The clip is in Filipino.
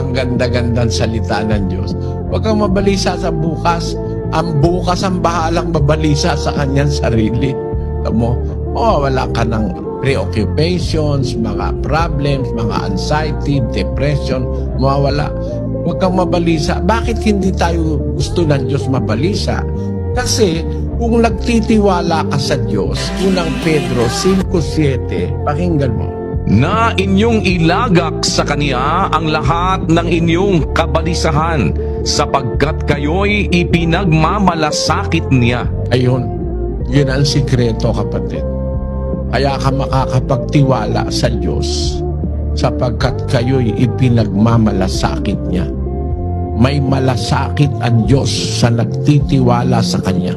ang ganda-gandang salita ng Diyos. Huwag kang mabalisa sa bukas. Ang bukas ang bahalang mabalisa sa kanyang sarili. Tamo, mawawala ka ng preoccupations, mga problems, mga anxiety, depression, mawawala. Huwag kang mabalisa. Bakit hindi tayo gusto ng Diyos mabalisa? Kasi kung nagtitiwala ka sa Diyos, unang Pedro 5:7, pakinggan mo. Na inyong ilagak sa Kanya ang lahat ng inyong kabalisahan, sapagkat kayo'y ipinagmamalasakit niya. Ayun, yun ang sikreto, kapatid. Kaya ka makakapagtiwala sa Diyos, sapagkat kayo'y ipinagmamalasakit niya. May malasakit ang Diyos sa nagtitiwala sa Kanya.